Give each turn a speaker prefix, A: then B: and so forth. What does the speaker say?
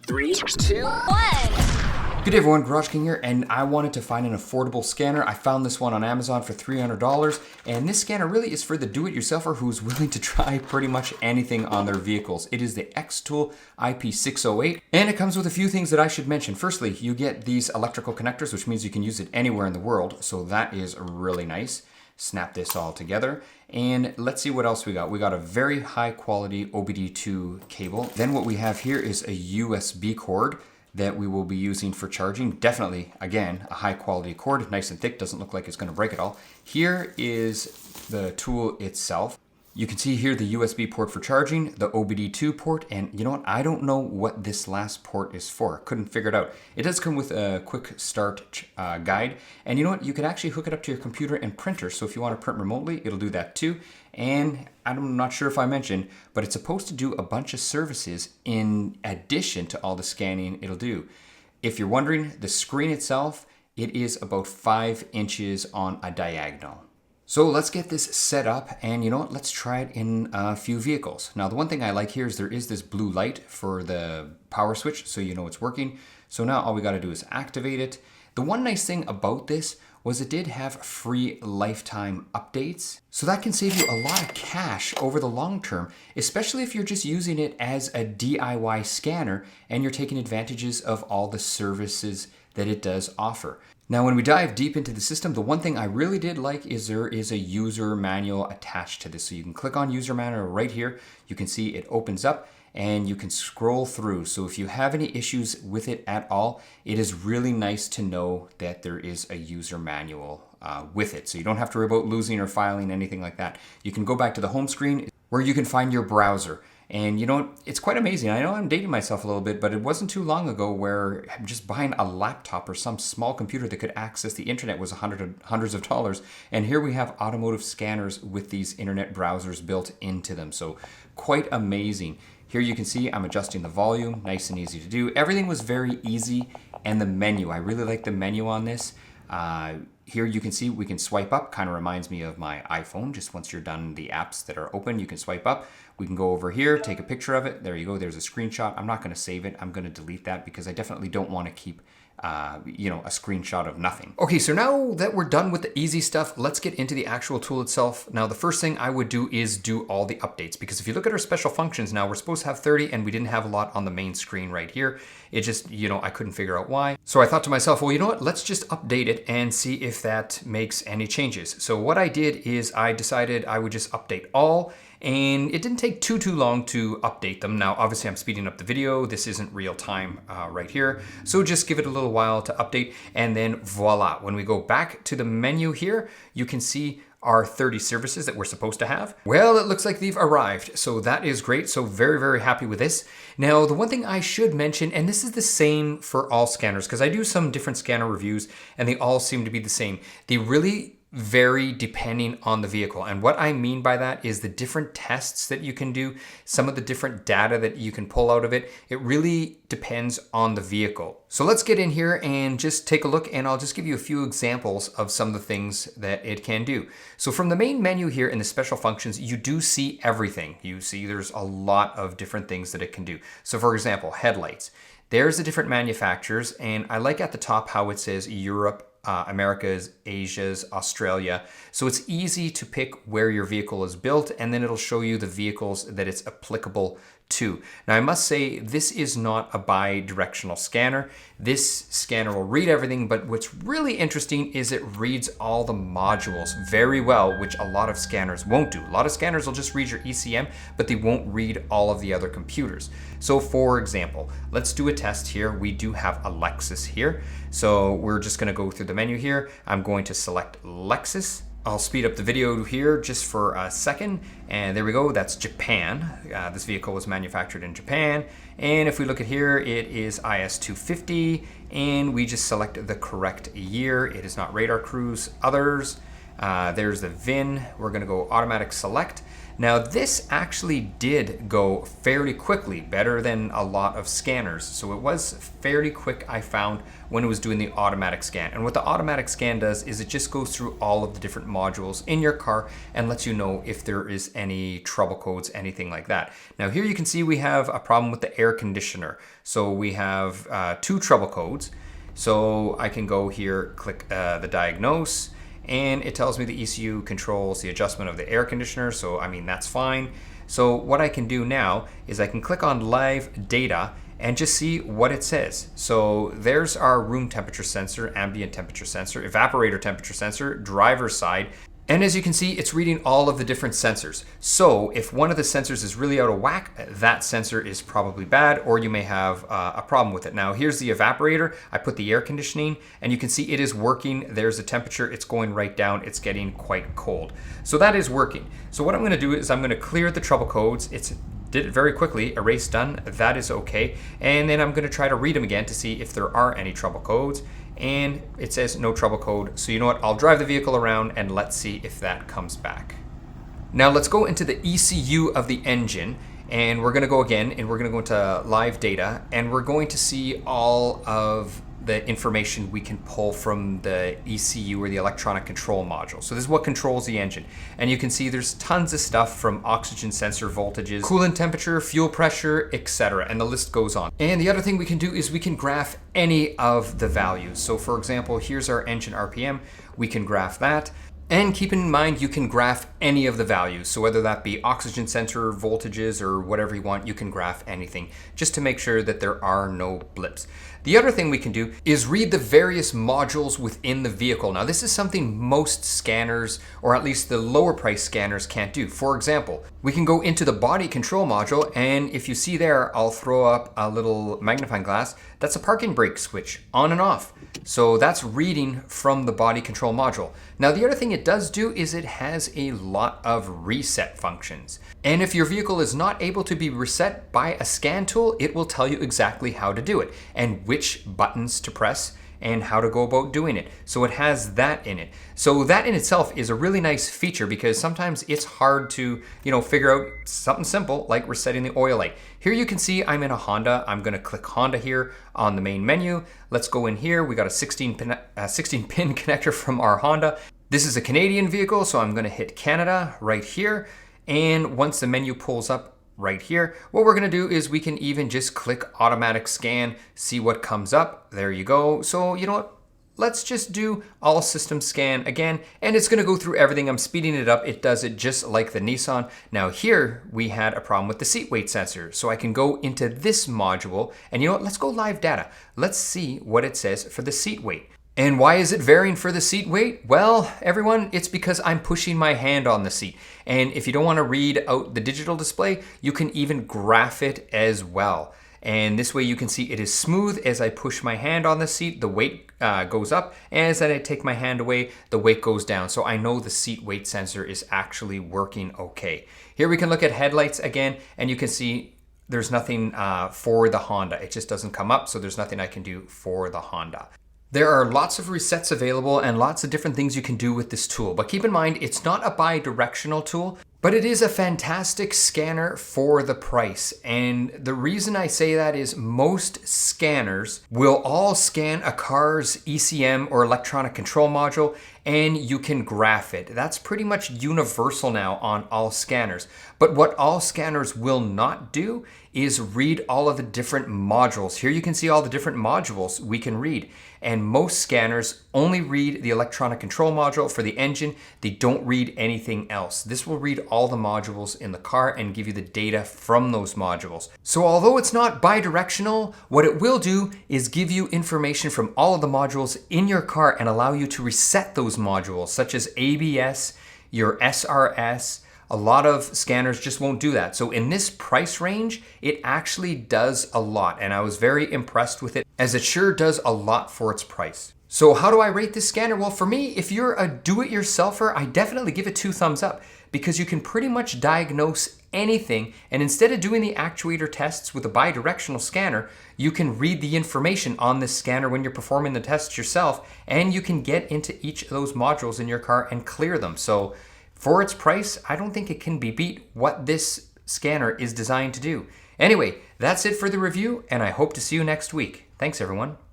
A: 3, 2, 1.
B: Good day everyone, Garage King here, and I wanted to find an affordable scanner. I found this one on Amazon for $300, and this scanner really is for the do-it-yourselfer who's willing to try pretty much anything on their vehicles. It is the Xtool IP608, and it comes with a few things that I should mention. Firstly, you get these electrical connectors, which means you can use it anywhere in the world, so that is really nice. Snap this all together, and let's see what else we got. We got a very high quality OBD2 cable. Then what we have here is a USB cord that we will be using for charging. Definitely, again, a high quality cord, nice and thick, doesn't look like it's gonna break at all. Here is the tool itself. You can see here the USB port for charging, the OBD2 port, and you know what? I don't know what this last port is for. Couldn't figure it out. It does come with a quick start guide, and you know what? You can actually hook it up to your computer and printer, so if you want to print remotely, it'll do that too. And I'm not sure if I mentioned, but it's supposed to do a bunch of services in addition to all the scanning it'll do. If you're wondering, the screen itself, it is about 5 inches on a diagonal. So let's get this set up, and you know what, let's try it in a few vehicles. Now the one thing I like here is there is this blue light for the power switch, so you know it's working. So now all we gotta do is activate it. The one nice thing about this was it did have free lifetime updates. So that can save you a lot of cash over the long term, especially if you're just using it as a DIY scanner and you're taking advantages of all the services that it does offer. Now, when we dive deep into the system, the one thing I really did like is there is a user manual attached to this. So you can click on user manual right here. You can see it opens up and you can scroll through. So if you have any issues with it at all, it is really nice to know that there is a user manual with it. So you don't have to worry about losing or filing anything like that. You can go back to the home screen where you can find your browser. And you know, it's quite amazing. I know I'm dating myself a little bit, but it wasn't too long ago where just buying a laptop or some small computer that could access the internet was hundreds of dollars. And here we have automotive scanners with these internet browsers built into them. So quite amazing. Here you can see I'm adjusting the volume, nice and easy to do. Everything was very easy. And the menu, I really like the menu on this. Here you can see we can swipe up, kind of reminds me of my iPhone. Just once you're done the apps that are open, you can swipe up. We can go over here, take a picture of it. There you go, there's a screenshot. I'm not gonna save it, I'm gonna delete that because I definitely don't wanna keep you know, a screenshot of nothing. Okay, so now that we're done with the easy stuff, let's get into the actual tool itself. Now, the first thing I would do is do all the updates, because if you look at our special functions now, we're supposed to have 30 and we didn't have a lot on the main screen right here. It just, you know, I couldn't figure out why. So I thought to myself, well, you know what, let's just update it and see if that makes any changes. So what I did is I decided I would just update all, and it didn't take too long to update them. Now, obviously I'm speeding up the video. This isn't real time right here. So just give it a little while to update, and then voila. When we go back to the menu here, you can see our 30 services that we're supposed to have. Well, it looks like they've arrived. So that is great. So very, very happy with this. Now, the one thing I should mention, and this is the same for all scanners, because I do some different scanner reviews and they all seem to be the same. They really vary depending on the vehicle. And what I mean by that is the different tests that you can do, some of the different data that you can pull out of it. It really depends on the vehicle. So let's get in here and just take a look, and I'll just give you a few examples of some of the things that it can do. So from the main menu here in the special functions, you do see everything. You see there's a lot of different things that it can do. So for example, headlights. There's the different manufacturers, and I like at the top how it says Europe, Americas, Asia's, Australia. So it's easy to pick where your vehicle is built, and then it'll show you the vehicles that it's applicable to. Now I must say, this is not a bi-directional scanner. This scanner will read everything, but what's really interesting is it reads all the modules very well, which a lot of scanners won't do. A lot of scanners will just read your ECM, but they won't read all of the other computers. So for example, let's do a test here. We do have a Lexus here. So we're just gonna go through the menu here. I'm going to select Lexus. I'll speed up the video here just for a second, and there we go, that's Japan. This vehicle was manufactured in Japan, and if we look at here, it is IS250, and we just select the correct year. It is not radar cruise. Others, there's the VIN. We're gonna go automatic select. Now this actually did go fairly quickly, better than a lot of scanners. So it was fairly quick, I found, when it was doing the automatic scan. And what the automatic scan does is it just goes through all of the different modules in your car and lets you know if there is any trouble codes, anything like that. Now here you can see we have a problem with the air conditioner. So we have 2 trouble codes. So I can go here, click the diagnose, and it tells me the ECU controls the adjustment of the air conditioner. So I mean, that's fine. So what I can do now is I can click on live data and just see what it says. So there's our room temperature sensor, ambient temperature sensor, evaporator temperature sensor, driver's side. And as you can see, it's reading all of the different sensors. So if one of the sensors is really out of whack, that sensor is probably bad, or you may have a problem with it. Now here's the evaporator. I put the air conditioning and you can see it is working. There's the temperature, it's going right down. It's getting quite cold. So that is working. So what I'm gonna do is I'm gonna clear the trouble codes. Did it very quickly, erase done, that is okay. And then I'm gonna try to read them again to see if there are any trouble codes. And it says no trouble code. So you know what, I'll drive the vehicle around and let's see if that comes back. Now let's go into the ECU of the engine, and we're gonna go again and we're gonna go into live data, and we're going to see all of the information we can pull from the ECU, or the electronic control module. So this is what controls the engine. And you can see there's tons of stuff from oxygen sensor voltages, coolant temperature, fuel pressure, etc. And the list goes on. And the other thing we can do is we can graph any of the values. So for example, here's our engine RPM. We can graph that. And keep in mind, you can graph any of the values. So whether that be oxygen sensor voltages or whatever you want, you can graph anything just to make sure that there are no blips. The other thing we can do is read the various modules within the vehicle. Now this is something most scanners, or at least the lower price scanners, can't do. For example, we can go into the body control module, and if you see there, I'll throw up a little magnifying glass. That's a parking brake switch, on and off. So that's reading from the body control module. Now the other thing it does do is it has a lot of reset functions. And if your vehicle is not able to be reset by a scan tool, it will tell you exactly how to do it and which buttons to press and how to go about doing it. So it has that in it. So that in itself is a really nice feature, because sometimes it's hard to, figure out something simple like resetting the oil light. Here you can see I'm in a Honda. I'm gonna click Honda here on the main menu. Let's go in here. We got a 16 pin connector from our Honda. This is a Canadian vehicle, so I'm gonna hit Canada right here. And once the menu pulls up right here, what we're gonna do is we can even just click automatic scan, see what comes up. There you go. So you know what? Let's just do all system scan again, and it's gonna go through everything. I'm speeding it up. It does it just like the Nissan. Now here we had a problem with the seat weight sensor. So I can go into this module, and you know what? Let's go live data. Let's see what it says for the seat weight. And why is it varying for the seat weight? Well, everyone, it's because I'm pushing my hand on the seat. And if you don't want to read out the digital display, you can even graph it as well. And this way you can see it is smooth. As I push my hand on the seat, the weight goes up. As I take my hand away, the weight goes down. So I know the seat weight sensor is actually working okay. Here we can look at headlights again, and you can see there's nothing for the Honda. It just doesn't come up, so there's nothing I can do for the Honda. There are lots of resets available and lots of different things you can do with this tool, but keep in mind it's not a bi-directional tool, but it is a fantastic scanner for the price. And the reason I say that is most scanners will all scan a car's ECM or electronic control module, and you can graph it. That's pretty much universal now on all scanners. But what all scanners will not do is read all of the different modules. Here you can see all the different modules we can read. And most scanners only read the electronic control module for the engine. They don't read anything else. This will read all the modules in the car and give you the data from those modules. So although it's not bi-directional, what it will do is give you information from all of the modules in your car and allow you to reset those modules, such as ABS, your SRS. A lot of scanners just won't do that. So in this price range, it actually does a lot. And I was very impressed with it, as it sure does a lot for its price. So how do I rate this scanner? Well, for me, if you're a do-it-yourselfer, I definitely give it 2 thumbs up, because you can pretty much diagnose anything. And instead of doing the actuator tests with a bi-directional scanner, you can read the information on this scanner when you're performing the tests yourself, and you can get into each of those modules in your car and clear them. So For its price, I don't think it can be beat what this scanner is designed to do. Anyway, that's it for the review, and I hope to see you next week. Thanks, everyone.